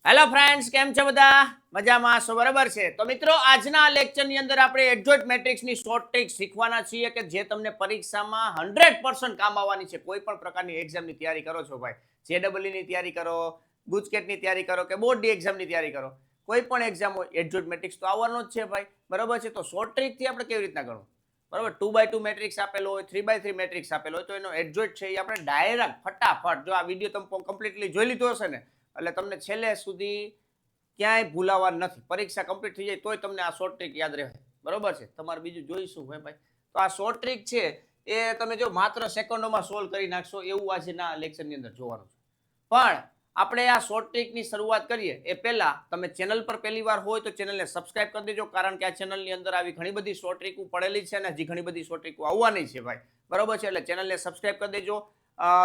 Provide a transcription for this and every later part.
Hello friends, કેમ છો બધા? મજામાં છો? બરાબર છે. તો મિત્રો, આજના લેક્ચરની અંદર આપણે એડજોઇન્ટ મેટ્રિક્સની શોર્ટ ટ્રિક શીખવાના છીએ કે જે તમને પરીક્ષામાં 100% કામ આવવાની છે. કોઈ પણ પ્રકારની એક્ઝામની તૈયારી કરો છો ભાઈ, જેડબલઈ ની તૈયારી કરો, ગુજકેટની તૈયારી કરો કે બોર્ડની એક્ઝામની તૈયારી કરો, કોઈ પણ એક્ઝામ હોય એડજોઇન્ટ મેટ્રિક્સ તો આવવાનો જ છે ભાઈ. બરાબર છે. તો શોર્ટ ટ્રિકથી આપણે કેવી રીતના ગણવું? બરાબર, 2x2 મેટ્રિક્સ આપેલો હોય, 3x3 મેટ્રિક્સ આપેલો હોય, તો એનો એડજોઇન્ટ છે એ આપણે ડાયરેક્ટ ફટાફટ, જો આ વિડીયો તમે કમ્પ્લીટલી જોઈ લીધો હશે ને, એટલે તમને છેલ્લે સુધી ક્યાંય ભૂલાવા નથી. પરીક્ષા કમ્પ્લીટ થઈ જાય તોય તમને આ શોર્ટ ટ્રિક યાદ રહે. બરોબર છે. તમારે બીજું જોઈશું હે ભાઈ. તો આ શોર્ટ ટ્રિક છે એ તમે જો માત્ર સેકન્ડોમાં સોલ્વ કરી નાખશો એવું આજના લેક્ચરની અંદર જોવાનું છે. પણ આપણે આ શોર્ટ ટ્રિકની શરૂઆત કરીએ એ પહેલા તમે ચેનલ પર પહેલી વાર હોય તો ચેનલને સબસ્ક્રાઇબ કરી દેજો, કારણ કે આ ચેનલની અંદર આવી ઘણી બધી શોર્ટ ટ્રિકો પડેલી છે અને હજી ઘણી બધી શોર્ટ ટ્રિકો આવવાની છે ભાઈ. બરોબર છે. એટલે ચેનલને સબસ્ક્રાઇબ કરી દેજો,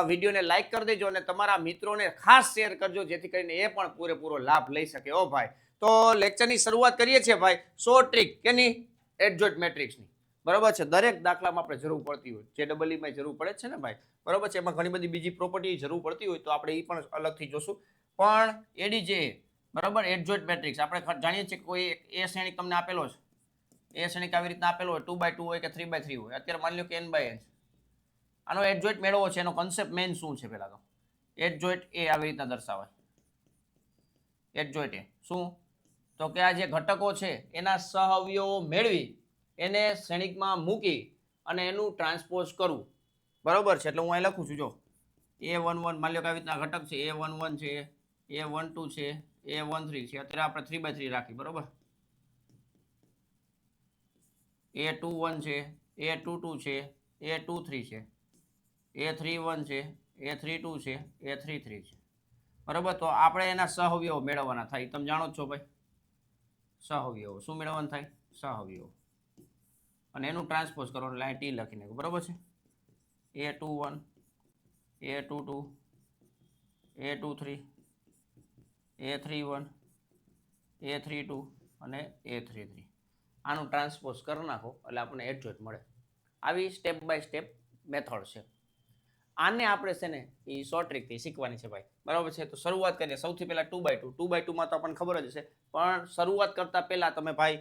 વિડીયોને લાઈક કરી દેજો અને તમારા મિત્રોને ખાસ શેર કરજો, જેથી કરીને એ પણ પૂરેપૂરો લાભ લઈ શકે. ઓ ભાઈ, તો લેક્ચરની શરૂઆત કરીએ છીએ ભાઈ. શોર્ટ ટ્રિક કેની? એડજોઇન્ટ મેટ્રિક્સની. બરોબર છે. દરેક દાખલામાં આપણે જરૂર પડતી હોય, જેડબલઈમાં જરૂર પડે છે ને ભાઈ. બરોબર છે. એમાં ઘણી બધી બીજી પ્રોપર્ટી જરૂર પડતી હોય તો આપણે એ પણ અલગથી જોશું. પણ એડીજે, બરોબર, એડજોઇન્ટ મેટ્રિક્સ આપણે જાણીએ છીએ કે કોઈ એ શ્રેણિક તમને આપેલો છે, એ શ્રેણિક આવી રીતના આપેલો હોય, 2x2 હોય કે 3x3 હોય. અત્યારે માની લો કે n/n. આનો એડજોઇન્ટ મેળવવો છે, એનો કોન્સેપ્ટ મેઇન શું છે? પહેલા તો એડજોઇન્ટ એ આવી રીતના દર્શાવાય. એડજોઇન્ટ એ શું? તો કે આ જે ઘટકો છે એના સહઅવયવો મેળવી એને શ્રેણિકમાં મૂકી અને એનું ટ્રાન્સપોઝ કરવું. બરોબર છે. એટલે હું અહીં લખું છું, જો a11 માની લો કે આવી રીતના ઘટક છે, a11 છે, a12 છે, a13 છે. અત્યારે આપણે 3x3 રાખી. બરોબર, a21 છે, a22 છે, a23 છે, a31 છે, a32 છે, a33 છે. બરોબર. તો આપણે એના સહઅવયવો મેળવવાના થાય. તમે જાણો જ છો ભાઈ, સહઅવયવો શું મેળવવાના થાય? સહઅવયવો. અને એનું ટ્રાન્સપોઝ કરો એટલે અહીં ટી લખી નાખો. બરોબર છે. a21, a22, a23, a31, a32 અને a33. આનું ટ્રાન્સપોઝ કરી નાખો એટલે આપણને એડજોઇન્ટ મળે. આવી સ્ટેપ બાય સ્ટેપ મેથડ છે. આને આપણે છે ને એ શોર્ટ ટ્રિકથી શીખવાની છે ભાઈ. બરાબર છે. તો શરૂઆત કરીએ. સૌથી પહેલા 2x2. 2x2 માં તો આપણને ખબર જ હશે, પણ શરૂઆત કરતા પહેલા તમે ભાઈ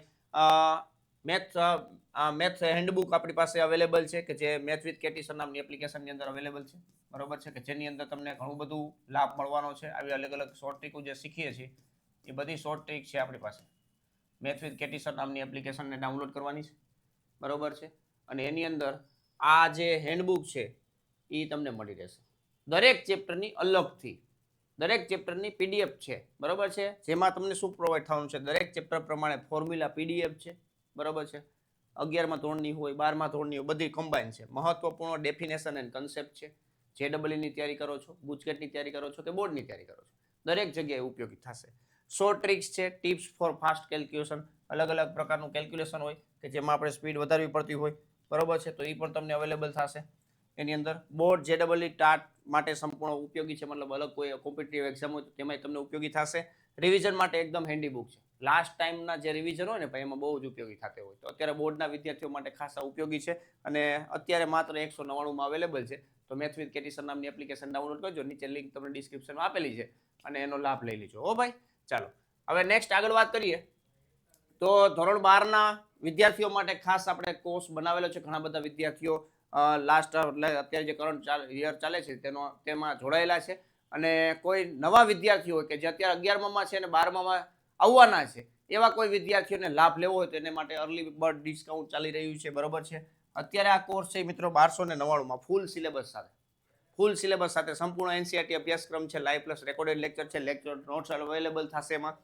મેથ હેન્ડબુક આપણી પાસે અવેલેબલ છે કે જે મેથ વિથ કેટી સર નામની એપ્લિકેશનની અંદર અવેલેબલ છે. બરોબર છે. કે જેની અંદર તમને ઘણું બધું લાભ મળવાનો છે. આવી અલગ અલગ શોર્ટ ટ્રિકો જે શીખીએ છીએ એ બધી શોર્ટ ટ્રિક છે આપણી પાસે. મેથ વિથ કેટી સર નામની એપ્લિકેશનને ડાઉનલોડ કરવાની છે. બરોબર છે. અને એની અંદર આ જે હેન્ડબુક છે એ તમને મળી રહેશે. દરેક ચેપ્ટરની અલગથી, દરેક ચેપ્ટરની પીડીએફ છે. બરોબર છે. જેમાં તમને શું પ્રોવાઈડ થવાનું છે? દરેક ચેપ્ટર પ્રમાણે ફોર્મ્યુલા પીડીએફ છે. બરોબર છે. 11મા ધોરણની હોય, 12મા ધોરણની હોય, બધી કમ્બાઈન છે. મહત્વપૂર્ણ ડેફિનેશન એન્ડ કન્સેપ્ટ છે. જેડબલઈની તૈયારી કરો છો, ગુજકેટની તૈયારી કરો છો કે બોર્ડની તૈયારી કરો છો, દરેક જગ્યાએ ઉપયોગી થશે. શોર્ટ ટ્રિક્સ છે, ટિપ્સ ફોર ફાસ્ટ કેલ્ક્યુલેશન. અલગ અલગ પ્રકારનું કેલ્ક્યુલેશન હોય કે જેમાં આપણે સ્પીડ વધારવી પડતી હોય. બરોબર છે. તો એ પણ તમને અવેલેબલ થશે એની અંદર. બોર્ડ જેડબલઈ ટાટ માટે સંપૂર્ણ ઉપયોગી છે, મતલબ અલગ કોઈ કોમ્પિટિટિવ એક્ઝામ હોય તો તેમાં તમને ઉપયોગી થશે. રિવિઝન માટે એકદમ હેન્ડી બુક છે. લાસ્ટ ટાઈમના જે રિવિઝન હોય ને ભાઈ, એમાં બહુ જ ઉપયોગી થતા હોય. તો અત્યારે બોર્ડના વિદ્યાર્થીઓ માટે ખાસા ઉપયોગી છે અને અત્યારે માત્ર 199માં અવેલેબલ છે. તો મેથ વિથ કેટી સર નામની એપ્લિકેશન ડાઉનલોડ કરજો. નીચે લિંક તમને ડિસ્ક્રિપ્શનમાં આપેલી છે અને એનો લાભ લઈ લેજો. હો ભાઈ, ચાલો હવે નેક્સ્ટ આગળ વાત કરીએ. તો ધોરણ 12ના વિદ્યાર્થીઓ માટે ખાસ આપણે કોર્સ બનાવેલો છે. ઘણા બધા વિદ્યાર્થીઓ લાસ્ટ અત્યારે જે કરંટ યર ચાલે છે તેમાં જોડાયેલા છે. અને કોઈ નવા વિદ્યાર્થીઓ હોય કે જે અત્યારે 11મામાં છે અને 12મામાં આવવાના છે, એવા કોઈ વિદ્યાર્થીઓને લાભ લેવો હોય તો એને માટે અર્લી બર્ડ ડિસ્કાઉન્ટ ચાલી રહ્યું છે. બરોબર છે. અત્યારે આ કોર્સ છે મિત્રો 1299માં ફૂલ સિલેબસ સાથે, ફૂલ સિલેબસ સાથે સંપૂર્ણ એનસીઈઆરટી અભ્યાસક્રમ છે. લાઈવ પ્લસ રેકોર્ડેડ લેક્ચર છે. લેક્ચર નોટ્સ અવેલેબલ થશે એમાં.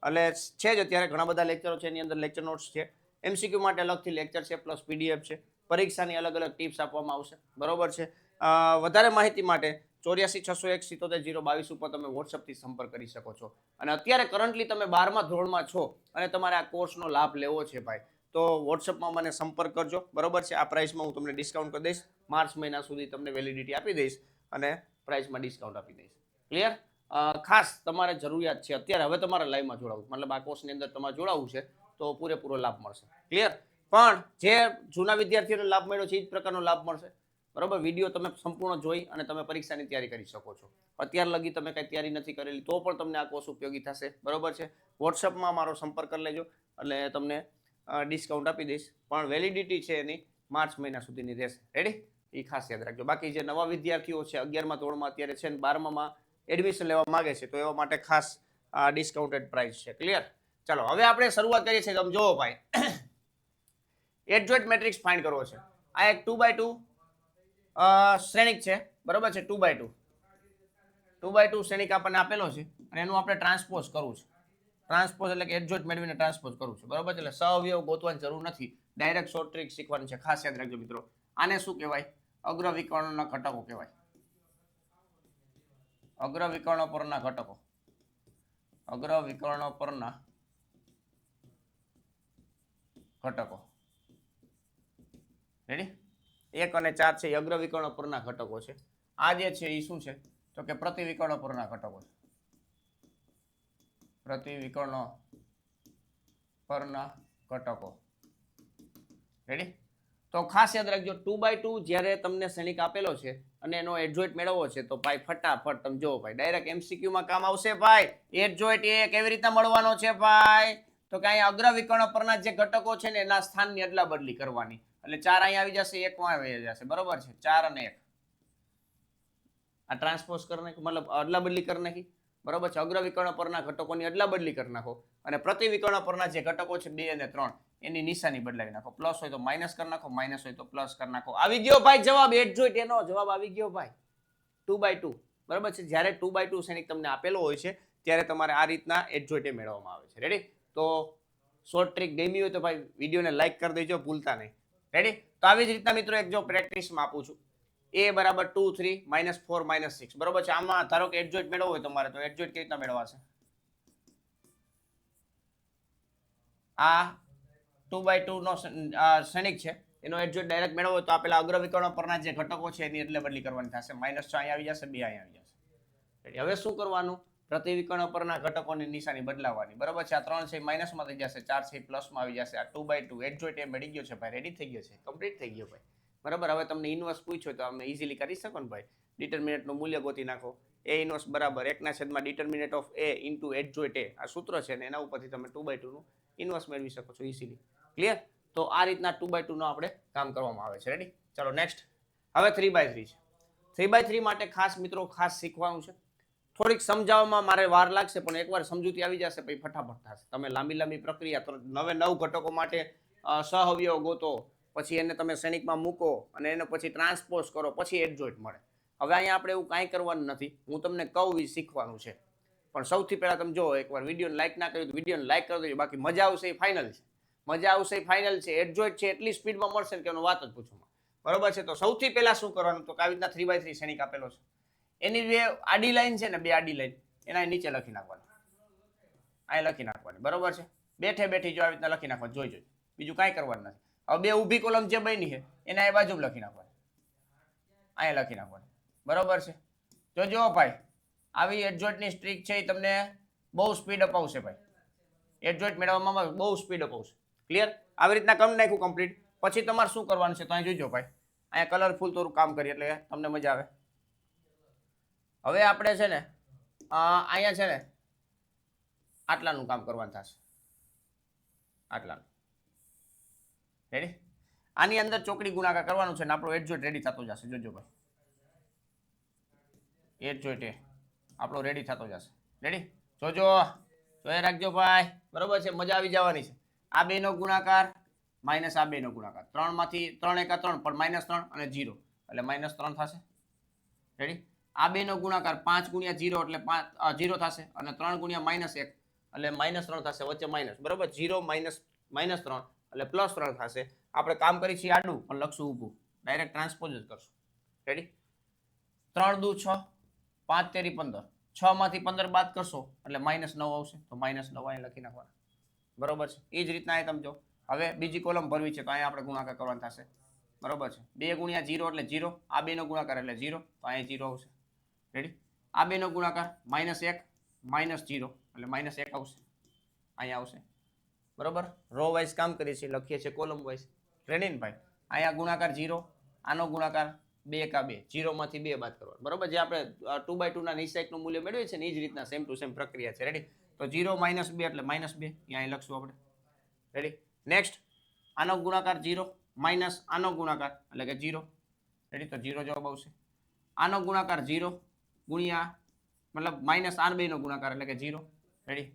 એટલે છે જ અત્યારે ઘણા બધા લેક્ચરો છે, એની અંદર લેક્ચર નોટ્સ છે. એમસીક્યુ માટે અલગથી લેક્ચર છે, પ્લસ પીડીએફ છે. પરીક્ષાની અલગ અલગ ટિપ્સ આપવામાં આવશે. બરોબર છે. વધારે માહિતી માટે 8460170022 ઉપર તમે વોટ્સઅપથી સંપર્ક કરી શકો છો. અને અત્યારે કરન્ટલી તમે 12મા ધોરણમાં છો અને તમારે આ કોર્સનો લાભ લેવો છે ભાઈ, તો વોટ્સઅપમાં મને સંપર્ક કરજો. બરોબર છે. આ પ્રાઇસમાં હું તમને ડિસ્કાઉન્ટ કરી દઈશ. માર્ચ મહિના સુધી તમને વેલિડિટી આપી દઈશ અને પ્રાઇસમાં ડિસ્કાઉન્ટ આપી દઈશ. ક્લિયર? ખાસ તમારે જરૂરિયાત છે અત્યારે હવે તમારે લાઈવમાં જોડાવું, મતલબ આ કોર્સની અંદર તમારે જોડાવવું છે તો પૂરેપૂરો લાભ મળશે. ક્લિયર? પણ જે જૂના વિદ્યાર્થીઓને લાભ મળ્યો છે એ જ પ્રકારનો લાભ મળશે. બરોબર, વિડીયો તમે સંપૂર્ણ જોઈ અને તમે પરીક્ષાની તૈયારી કરી શકો છો. અત્યાર લગી તમે કઈ તૈયારી નથી કરેલી તો પણ તમને આ કોર્સ ઉપયોગી થશે. બરોબર છે. વોટ્સઅપમાં મારો સંપર્ક કરી લેજો એટલે તમને ડિસ્કાઉન્ટ આપી દઈશ. પણ વેલિડિટી છે એની માર્ચ મહિના સુધીની રહેશે. રેડી? એ ખાસ યાદ રાખજો. બાકી જે નવા વિદ્યાર્થીઓ છે 11મા ધોરણમાં અત્યારે છે ને 12મામાં એડમિશન લેવા માંગે છે તો એવા માટે ખાસ ડિસ્કાઉન્ટેડ પ્રાઇસ છે. ક્લિયર? ચાલો હવે આપણે શરૂઆત કરીએ છીએ. તમે જોવો ભાઈ, એડજોઇન્ટ મેટ્રિક્સ ફાઇન્ડ કરવો છે. આ એક 2x2 શ્રેણિક છે. બરોબર છે. 2x2 2x2 શ્રેણિક આપણને આપેલો છે અને એનું આપણે ટ્રાન્સપોઝ કરવું છે. ટ્રાન્સપોઝ એટલે કે એડજોઇન્ટ મેળવીને ટ્રાન્સપોઝ કરવું છે. બરોબર છે. એટલે સહઅવયવ ગોતવાની જરૂર નથી, ડાયરેક્ટ શોર્ટ ટ્રિક શીખવાની છે. ખાસ યાદ રાખજો મિત્રો. આને શું કહેવાય? અગ્ર વિકર્ણના ઘટકો કહેવાય. અગ્ર વિકર્ણો પરના ઘટકો. અગ્ર વિકર્ણો પરના ઘટકો. રેડી? 1 અને 4 છે એ અગ્ર વિકર્ણો પરના ઘટકો છે. આ જે છે એ શું છે તો કે પ્રતિવિકર્ણો પરના ઘટકો છે. પ્રતિવિકર્ણો પરના ઘટકો. રેડી? તો ખાસ યાદ રાખજો 2x2 જ્યારે તમને શ્રેણિક આપેલો છે અને એનો એડજોઇન્ટ મેળવવો છે તો ભાઈ ફટાફટ તમે જોવો ભાઈ ડાયરેક્ટ MCQ માં કામ આવશે ભાઈ. એડજોઇન્ટ એ કેવી રીતના મળવાનો છે ભાઈ? તો કે અહીંયા અગ્ર વિકર્ણ પરના જે ઘટકો છે ને એના સ્થાનની અદલા બદલી કરવાની. એટલે 4 અહીંયા આવી જશે, 1 માં આવી જશે. બરોબર છે. 4 અને 1 આ ટ્રાન્સપોઝ કરી નાખી, મતલબ અદલા બદલી કરી નાખી. બરોબર છે. અગ્ર વિકર્ણ પરના ઘટકોની અદલા બદલી કરી નાખો અને પ્રતિવિકર્ણ પરના જે ઘટકો છે 2 અને 3 એની નિશાની બદલાવી નાખો. પ્લસ હોય તો માઇનસ કરી નાખો, માઇનસ હોય તો પ્લસ કરી નાખો. આવી ગયો ભાઈ જવાબ. એડજોઇન્ટ એનો જવાબ આવી ગયો ભાઈ. 2x2. બરોબર છે. જ્યારે 2x2 શ્રેણિક તમને આપેલો હોય છે ત્યારે તમારે આ રીતના એડજોઇન્ટ મેળવવામાં આવે છે. રેડી? તો શોર્ટ ટ્રિક ગમી હોય તો ભાઈ વિડીયોને લાઈક કરી દેજો, ભૂલતા નહીં. રેડી? તો આવી જ રીતના મિત્રો એક જો પ્રેક્ટિસમાં આપું છું. a બરાબર 2 3 -4 -6. બરોબર છે. આમાં ધારો કે એડજોઇન્ટ મેળવવો હોય તમારે તો એડજોઇન્ટ કેવી રીતના મેળવાશે? આ 2x2 નો શ્રેણિક છે એનો એડજોઇન્ટ ડાયરેક્ટ મેળવવો હોય તો આપેલા અગ્ર વિકર્ણ પરના જે ઘટકો છે એની એટલે બદલી કરવાની થશે. -6 અહીંયા આવી જશે, 2 અહીંયા આવી જશે. હવે શું કરવાનું? પ્રતિવિકર્ણ પરના ઘટકોની નિશાની બદલાવાની. બરોબર છે. આ 3 છે માઇનસમાં થઈ જશે, 4 છે પ્લસમાં આવી જશે. આ 2x2 એડજોઇન્ટ એ મળી ગયો છે ભાઈ. રેડી થઈ ગયો છે, કમ્પ્લીટ થઈ ગયો ભાઈ. બરાબર. હવે તમને ઇન્વર્સ પૂછ્યો તો તમે ઇઝીલી કરી શકો ને ભાઈ. ડિટરમિનેન્ટનું મૂલ્ય ગોતી નાખો. a ઇન્વર્સ બરાબર 1/, determinant of a into adjoint a. આ સૂત્ર છે ને એના ઉપરથી તમે 2x2 નું ઇન્વર્સ મેળવી શકો છો ઇઝીલી. ક્લિયર? તો આ રીતના 2x2 નો આપણે કામ કરવામાં આવે છે. રેડી? ચાલો નેક્સ્ટ. હવે 3x3 છે. 3x3 માટે ખાસ મિત્રો ખાસ શીખવાનું છે. થોડીક સમજાવવામાં મારે વાર લાગશે પણ એકવાર સમજૂતી આવી જશે પછી ફટાફટ થશે. તમે લાંબી પ્રક્રિયા તો 9 ઘટકો માટે સહઅવયવ ગોતો, પછી એને તમે શ્રેણિકમાં મૂકો અને એને પછી ટ્રાન્સપોઝ કરો, પછી એડજોઇન્ટ મળે. હવે અહીંયા આપણે એવું કાંઈ કરવાનું નથી. હું તમને કહું એ શીખવાનું છે. પણ સૌથી પહેલા તમે જો એકવાર વિડીયોને લાઈક ના કર્યું તો વિડીયોને લાઈક કરી દેજો. બાકી મજા આવશે એ ફાઇનલ છે. મજા આવશે એ ફાઇનલ છે. એડજોઇન્ટ છે એટલી સ્પીડમાં મળશે કે એનો વાત જ પૂછો. બરોબર છે. તો સૌથી પહેલા શું કરવાનું? તો આવી રીતના 3x3 શ્રેણિક આપેલો છે. એની બે આડી લાઈન છે ને, 2 આડી લાઈન એના નીચે લખી નાખવાની. અહીં લખી નાખવાની. બરોબર છે. બેઠી જો આવી રીતના લખી નાખવાની. જોઈ બીજું કાંઈ કરવાનું નથી. હવે 2 ઊભી કોલમ જે બની છે એના એ બાજુ લખી નાખવાની. અહીંયા લખી નાખવાની. બરોબર છે. જોજો ભાઈ આવી એડજોઇન્ટની સ્ટ્રીક છે એ તમને બહુ સ્પીડ અપાવશે ભાઈ. એડજોઇન્ટ મેળવવામાં બહુ સ્પીડ અપાવશે. ક્લિયર? આવી રીતના કરી નાખ્યું કમ્પ્લીટ. પછી તમારે શું કરવાનું છે તો અહીં જોજો ભાઈ. અહીંયા કલરફુલ થોડું કામ કરીએ એટલે તમને મજા આવે. હવે આપણે છે ને અહીંયા છે ને આટલાનું કામ કરવાનું થશે. આટલાનું. રેડી? આની અંદર ચોકડી ગુણાકાર કરવાનું છે ને આપણો એડજોઇન્ટ રેડી થતો જશે. જોજો ભાઈ. એડજોઇન્ટ એ આપણો રેડી થતો જશે. રેડી? જોજો, જોઈ રાખજો ભાઈ. બરોબર છે. મજા આવી જવાની છે. આ 2 નો ગુણાકાર માઇનસ આ 2 નો ગુણાકાર. 3 માંથી 3 × 3 પણ -3 અને 0 એટલે -3 થશે. રેડી? આ 2 નો ગુણાકાર 5 × 0 એટલે 0 થશે અને 3 × -1 એટલે -3 થશે. વચ્ચે માઇનસ. બરોબર? 0 -3 એટલે +3 થશે. આપણે કામ કરી છીએ આડું પણ લખશું ઊભું. ડાયરેક્ટ ટ્રાન્સપોઝ જ કરશું. રેડી? 3 દુ 6, 5 તેરી 15. 6 માંથી 15 બાદ કરશો એટલે -9 આવશે. તો -9 અહીં લખી નાખવાના. બરોબર છે. એ જ રીતના તમે જો હવે બીજી કોલમ ભરવી છે તો અહીંયા આપણે ગુણાકાર કરવાનો થશે. બરોબર છે. 2 × 0 એટલે 0. આ 2 નો ગુણાકાર એટલે 0. તો અહીંયા 0 આવશે. રેડી? આ 2 નો ગુણાકાર -1 -0 એટલે -1 આવશે. અહીંયા આવશે. બરોબર? રો વાઇઝ કામ કરીએ છીએ, લખીએ છીએ કોલમ વાઇઝ. રેડી ને ભાઈ? અહીંયા ગુણાકાર 0, આનો ગુણાકાર 2 એકા 2, 0 માંથી 2 બાદ કરવાનું, બરોબર? જે આપણે 2/2 ના નિશાયકનું મૂલ્ય મેળવીએ છે ને એ જ રીતના સેમ ટુ સેમ પ્રક્રિયા છે. રેડી? તો 0 -2 એટલે -2, અહીંયા લખશું આપણે. રેડી? નેક્સ્ટ, આનો ગુણાકાર 0 માઇનસ આનો ગુણાકાર એટલે કે 0. રેડી? તો 0 જવાબ આવશે. આનો ગુણાકાર 0 ગુણ્યા મતલબ માઇનસ આ બેનો ગુણાકાર એટલે કે 0. રેડી?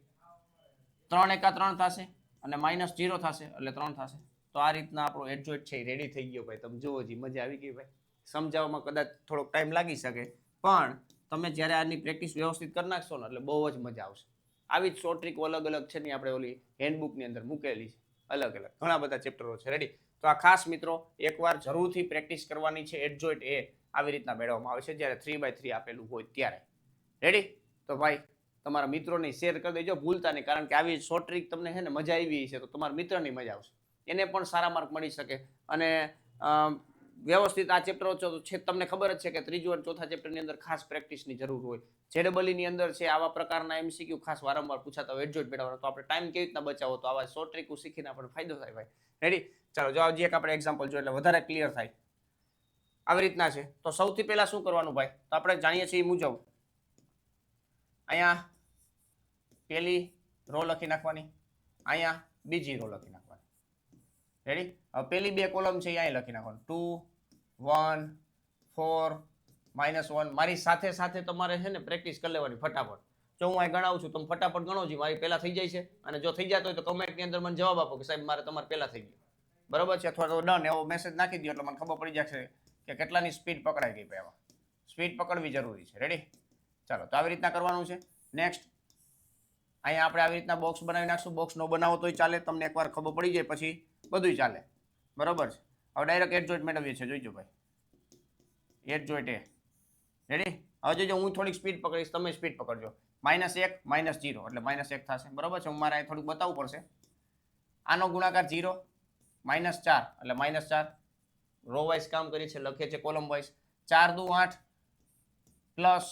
3 એકા 3 થશે અને -0 થશે એટલે 3 થશે. તો આ રીતના આપણો એડજોઇન્ટ છે રેડી થઈ ગયો ભાઈ. તમે જુઓ જી, મજા આવી ગઈ ભાઈ. સમજાવવામાં કદાચ થોડોક ટાઈમ લાગી શકે, પણ તમે જ્યારે આની પ્રેક્ટિસ વ્યવસ્થિત કરી નાખશો ને એટલે બહુ જ મજા આવશે. આવી જ શોર્ટ ટ્રીક અલગ અલગ છે ને આપણે ઓલી હેન્ડબુકની અંદર મૂકેલી છે, અલગ અલગ ઘણા બધા ચેપ્ટરો છે. રેડી? તો આ ખાસ મિત્રો એકવાર જરૂરથી પ્રેક્ટિસ કરવાની છે. એડજોઇન્ટ એ આવી રીતના મેળવવામાં આવે છે જ્યારે 3/3 આપેલું હોય ત્યારે. રેડી? તો ભાઈ તમારા મિત્રોને શેર કરી દેજો ભૂલતા નહીં, કારણ કે આવી શોર્ટ ટ્રીક તમને છે ને મજા આવી છે તો તમારા મિત્રની મજા આવશે, એને પણ સારા માર્ક મળી શકે. અને વ્યવસ્થિત આ ચેપ્ટરો છે, તમને ખબર જ છે કે ત્રીજું અને ચોથા ચેપ્ટરની અંદર ખાસ પ્રેક્ટિસની જરૂર હોય. JEE ની અંદર છે આવા પ્રકારના MCQ ખાસ વારંવાર પૂછાતા હોય એડજોઇન્ટ મેળવવાનો. તો આપણે ટાઈમ કેવી રીતના બચાવો, તો આવા શોર્ટ ટ્રીક શીખીને આપણને ફાયદો થાય ભાઈ. રેડી? ચાલો જો હજી એક આપણે એક્ઝામ્પલ જોઈએ એટલે વધારે ક્લિયર થાય. આવી રીતના છે. તો સૌથી પહેલા શું કરવાનું ભાઈ, તો આપણે જાણીએ છીએ એ મુજબ અહીંયા પહેલી રો લખી નાખવાની, અહીંયા બીજી રો લખી નાખવાની. રેડી? હવે પહેલી બે કોલમ છે એ અહીં લખી નાખવાનું, 2 1 4 -1. મારી સાથે સાથે તમારે છે ને પ્રેક્ટિસ કરી લેવાની ફટાફટ. જો હું અહીં ગણાવું છું તમે ફટાફટ ગણો જી, મારી પહેલા થઈ જાય છે. અને જો થઈ જતો હોય તો કમેન્ટની અંદર મને જવાબ આપો કે સાહેબ મારે તમારે પહેલા થઈ ગયું, બરોબર છે, અથવા તો ડન એવો મેસેજ નાખી દો એટલે મને ખબર પડી જશે કે કેટલાની સ્પીડ પકડાઈ ગઈ. ભાઈ સ્પીડ પકડવી જરૂરી છે. રેડી? ચાલો, તો આવી રીતના કરવાનું છે. નેક્સ્ટ, અહીંયા આપણે આવી રીતના બોક્સ બનાવી નાખશું. બોક્સ ન બનાવો તોય ચાલે, તમને એકવાર ખબર પડી જાય પછી બધું ચાલે, બરોબર છે. હવે ડાયરેક્ટ એડજોઇન્ટ મેળવીએ છીએ, જોઈજો ભાઈ. એડજોઇન્ટ એ. રેડી? હવે જોજો, હું થોડીક સ્પીડ પકડીશ, તમે સ્પીડ પકડજો. -1 -0 એટલે -1 થશે, બરોબર છે. હું મારે થોડુંક બતાવવું પડશે. આનો ગુણાકાર 0 -4 એટલે -4. રો વાઇઝ કામ કરીએ છીએ, લખીએ છીએ કોલમ વાઇઝ. 4 દુ 8 પ્લસ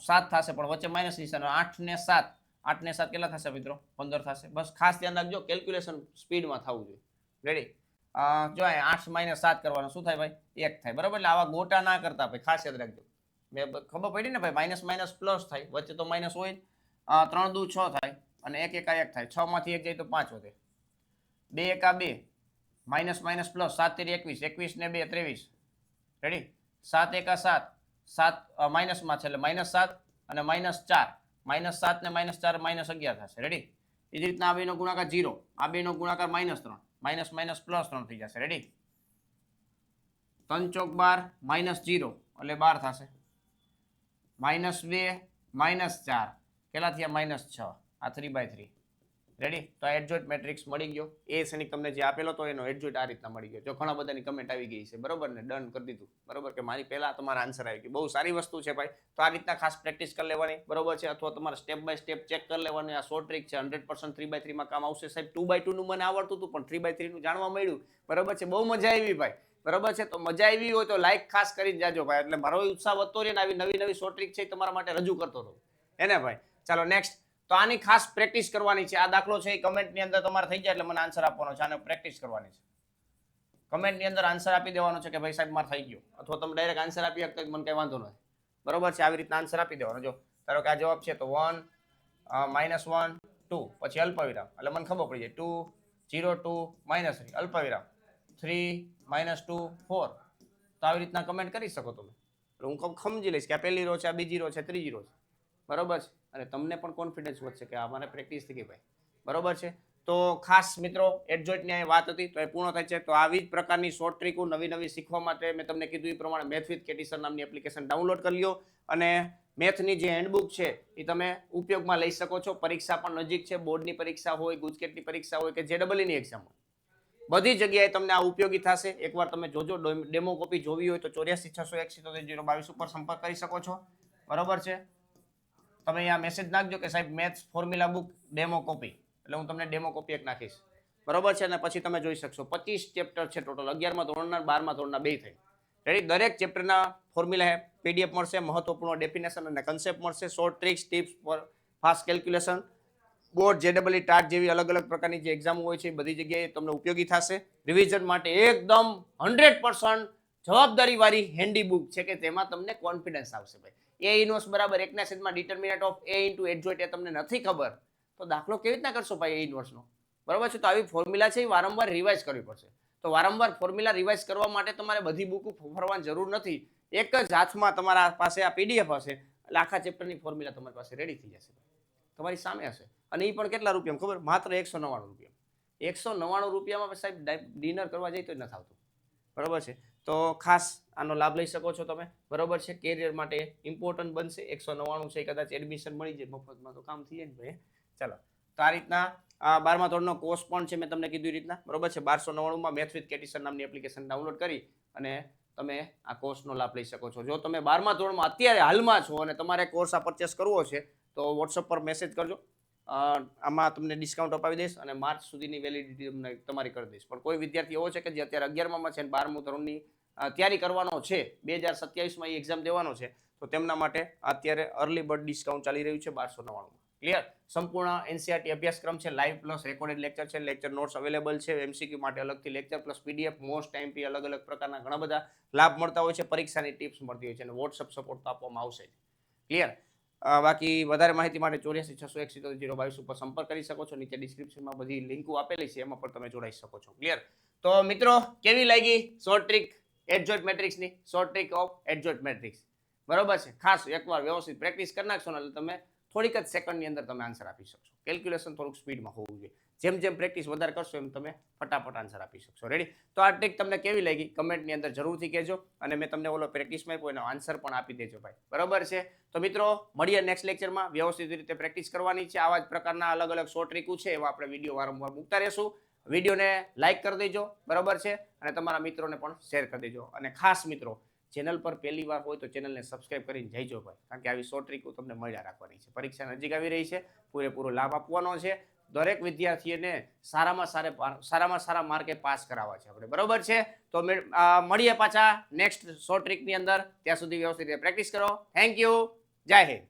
7 થશે, પણ વચ્ચે માઇનસ નિશાન. 8 ને 7, 8 ને 7 કેટલા થશે મિત્રો? 15 થશે. બસ ખાસ ધ્યાન રાખજો, કેલ્ક્યુલેશન સ્પીડમાં થવું જોઈએ. રેડી? જો 8 - 7 કરવાનું શું થાય ભાઈ? 1 થાય, બરાબર? એટલે આવા ગોટા ના કરતા ભાઈ, ખાસ યાદ રાખજો. મેં ખબર પડી ને ભાઈ, માઇનસ માઇનસ પ્લસ થાય, વચ્ચે તો માઇનસ હોય. 3 દુ 6 થાય અને 1 એકા 1 થાય. 6 માંથી 1 જાય તો 5 વધે. 2 એકા 2, માઇનસ માઇનસ પ્લસ, 7 તેરી 21, 21 ને 2 23. રેડી? 7 એકા 7, 7 માઇનસમાં છે એટલે -7 અને -4. -7 ને -4 -11 થશે. રેડી? એ જ રીતના આ બેનો ગુણાકાર 0, આ બેનો ગુણાકાર -3, માઇનસ માઇનસ +3 થઈ જશે. રેડી? 3 ચોક 12 -0 એટલે 12 થશે. -2 -4 કેટલા થયા? -6. આ 3/3. રેડી? તો આ એડજોઇન્ટ મેટ્રિક્સ મળી ગયો. એ સૈનિક તમને જે આપેલો તો એનો એડજોઇન્ટ આ રીતના મળી ગયો. જો ઘણા બધાની કમેન્ટ આવી ગઈ છે, બરોબર ને? ડન કરી દીધું, બરોબર, કે મારી પહેલા તમારા આન્સર આવી ગયો. બહુ સારી વસ્તુ છે ભાઈ. તો આ રીતના ખાસ પ્રેક્ટિસ કરી લેવાની, બરોબર છે. અથવા તમારે સ્ટેપ બાય સ્ટેપ ચેક કરી લેવાની. આ શોર્ટ ટ્રીક છે, 100% 3/3 માં કામ આવશે. સાહેબ 2/2 નું મને આવડતું હતું પણ 3/3 નું જાણવા મળ્યું, બરોબર છે. બહુ મજા આવી ભાઈ, બરોબર છે. તો મજા આવી હોય તો લાઈક ખાસ કરીને જાજો ભાઈ, એટલે મારો ઉત્સાહ વધતો રહે ને આવી નવી નવી શોર્ટ ટ્રીક છે તમારા માટે રજૂ કરતો રહું, એને ભાઈ. ચાલો નેક્સ્ટ. તો આની ખાસ પ્રેક્ટિસ કરવાની છે. આ દાખલો છે એ કમેન્ટની અંદર તમારે થઈ જાય એટલે મને આન્સર આપવાનો છે. આને પ્રેક્ટિસ કરવાની છે. કમેન્ટની અંદર આન્સર આપી દેવાનો છે કે ભાઈ સાહેબ મારે થઈ ગયો, અથવા તમે ડાયરેક્ટ આન્સર આપી શકતા મને કંઈ વાંધો નથી, બરોબર છે. આવી રીતના આન્સર આપી દેવાનો. જો ધારો કે આ જવાબ છે તો 1 -1 2 પછી અલ્પવિરામ, એટલે મને ખબર પડી જાય 2 0 2 -3 અલ્પવિરામ 3 -2 4. તો આવી રીતના કમેન્ટ કરી શકો તમે, એટલે હું સમજી લઈશ કે આ પહેલી રો છે, આ બીજી રો છે, ત્રીજી રો છે, બરોબર છે. અને તમને પણ કોન્ફિડન્સ વધશે કે આ મને પ્રેક્ટિસ થઈ ગઈ ભાઈ, બરોબર છે. તો ખાસ મિત્રો એડજોઇન્ટની વાત હતી તો એ પૂર્ણ થાય છે. તો આવી જ પ્રકારની શોર્ટ ટ્રીકો નવી નવી શીખવા માટે મેં તમને કીધું એ પ્રમાણે મેથ વિથ કેટી સર નામની એપ્લિકેશન ડાઉનલોડ કરી લો અને મેથની જે હેન્ડબુક છે એ તમે ઉપયોગમાં લઈ શકો છો. પરીક્ષા પણ નજીક છે, બોર્ડની પરીક્ષા હોય, ગુજકેટની પરીક્ષા હોય કે JEE એક્ઝામ હોય, બધી જગ્યાએ તમને આ ઉપયોગી થશે. એકવાર તમે જોજો. ડેમો કોપી જોવી હોય તો 84 601 022 ઉપર સંપર્ક કરી શકો છો, બરોબર છે. તમે અહીંયા મેસેજ નાખજો કે સાહેબ maths formula book demo copy, એટલે હું તમને ડેમો કોપી એક નાખીશ, બરોબર છે. અને પછી તમે જોઈ શકશો 25 ચેપ્ટર છે ટોટલ, 11મા ધોરણના 12મા ધોરણના 2 થઈ. રેડી? દરેક ચેપ્ટરના ફોર્મ્યુલા PDF મળશે, મહત્વપૂર્ણ ડેફિનેશન અને કન્સેપ્ટ મળશે, short tricks, tips for fast calculation. Board, JEE, TAT જેવી અલગ અલગ પ્રકારની જે એક્ઝામ હોય છે બધી જગ્યાએ તમને ઉપયોગી થશે. રિવિઝન માટે એકદમ 100% જવાબદારીવાળી હેન્ડી બુક છે કે તેમાં તમને કોન્ફિડન્સ આવશે ભાઈ. એ ઇનવર્સ બરાબર 1/7 determinant of A into adjoint A તમને નથી ખબર તો દાખલો કેવી રીતના કરશો ભાઈ એ ઇનવર્સનો? બરાબર છે. તો આવી ફોર્મ્યુલા છે એ વારંવાર રિવાઇઝ કરવી પડશે. તો વારંવાર ફોર્મ્યુલા રિવાઇઝ કરવા માટે તમારે બધી બુક ફરવાની જરૂર નથી. એક જ હાથમાં તમારા પાસે આ પીડીએફ હશે એટલે આખા ચેપ્ટરની ફોર્મ્યુલા તમારી પાસે રેડી થઈ જશે, તમારી સામે હશે. અને એ પણ કેટલા રૂપિયામાં ખબર? માત્ર 199 રૂપિયા. 199 રૂપિયામાં સાહેબ ડિનર કરવા જઈએ તો નથી આવતું. બરોબર છે. તો ખાસ આનો લાભ લઈ શકો છો તમે. બરોબર છે. કેરિયર માટે ઇમ્પોર્ટન્ટ બનશે. 199 છે, કદાચ એડમિશન મળી જાય મફતમાં તો કામ થઈ જાય ને ભાઈ. ચાલો, તો આ રીતના 12મા ધોરણનો કોર્સ પણ છે, મેં તમને કીધું એ રીતના. બરોબર છે. 1299માં મેથ્સ વિથ કેટીસન નામની એપ્લિકેશન ડાઉનલોડ કરી અને તમે આ કોર્સનો લાભ લઈ શકો છો. જો તમે 12મા ધોરણમાં અત્યારે હાલમાં છો અને તમારે કોર્સ આ પરચેસ કરવો છે તો વોટ્સઅપ પર મેસેજ કરજો. આમાં તમને ડિસ્કાઉન્ટ અપાવી દઈશ અને માર્ચ સુધીની વેલિડિટી તમને તમારી કરી દઈશ. પણ કોઈ વિદ્યાર્થી એવો છે કે જે અત્યારે 11મામાં છે અને 12મું ધોરણની તૈયારી કરવાનો છે, 2027માં એ એક્ઝામ દેવાનો છે, તો તેમના માટે અત્યારે અર્લી બર્ડ ડિસ્કાઉન્ટ ચાલી રહ્યું છે 1299માં. ક્લિયર? સંપૂર્ણ એનસીઆરટી અભ્યાસક્રમ છે, લાઈવ પ્લસ રેકોર્ડેડ લેક્ચર છે, લેક્ચર નોટ્સ અવેલેબલ છે, એમસીક્યુ માટે અલગથી લેક્ચર પ્લસ પીડીએફ, મોસ્ટ ટાઈમપી, અલગ અલગ પ્રકારના ઘણા બધા લાભ મળતા હોય છે, પરીક્ષાની ટિપ્સ મળતી હોય છે અને વોટ્સઅપ સપોર્ટ તો આપવામાં આવશે. ક્લિયર? બાકી વધારે માહિતી માટે 84 661 022 ઉપર સંપર્ક કરી શકો છો. નીચે ડિસ્ક્રિપ્શનમાં બધી લિંકો આપેલી છે, એમાં પણ તમે જોડાઈ શકો છો. ક્લિયર? તો મિત્રો, કેવી લાગી શોર્ટ ટ્રીક એડજોઇન્ટ મેટ્રિક્સની? Short trick of adjoint matrix. બરોબર છે. ખાસ એકવાર વ્યવસ્થિત પ્રેક્ટિસ કરી નાખશો ને એટલે તમે થોડીક જ સેકન્ડની અંદર તમે આન્સર આપી શકશો. કેલ્ક્યુલેશન થોડુંક સ્પીડમાં હોવું જોઈએ. જેમ જેમ પ્રેક્ટિસ વધારે કરશો એમ તમે ફટાફટ આન્સર આપી શકશો. રેડી? તો આ ટ્રીક તમને કેવી લાગી કમેન્ટની અંદર જરૂરથી કહેજો અને મેં તમને ઓલો પ્રેક્ટિસમાં આપ્યો એનો આન્સર પણ આપી દેજો ભાઈ. બરોબર છે. તો મિત્રો, મળીએ નેક્સ્ટ લેક્ચરમાં. વ્યવસ્થિત રીતે પ્રેક્ટિસ કરવાની છે. આવા જ પ્રકારના અલગ અલગ શોર્ટ ટ્રીકો છે એવા આપણે વિડીયો વારંવાર મૂકતા રહેશું. વિડીયોને લાઈક કરી દેજો. બરોબર છે. અને તમારા મિત્રોને પણ શેર કરી દેજો. અને ખાસ મિત્રો, ચેનલ પર પહેલી વાર હોય તો ચેનલને સબસ્ક્રાઇબ કરીને જઈજો ભાઈ, કારણ કે આવી શોર્ટ ટ્રીકો તમને મળ્યા રાખવાની છે. પરીક્ષા નજીક આવી રહી છે, પૂરેપૂરો લાભ આપવાનો છે. દરેક વિદ્યાર્થીને સારામાં સારા માર્કે પાસ કરાવવા છે આપણે. બરોબર છે. તો મળીએ પાછા નેક્સ્ટ શોર્ટ ટ્રીકની અંદર. ત્યાં સુધી વ્યવસ્થિત પ્રેક્ટિસ કરો. Thank you. જય હિન્દ.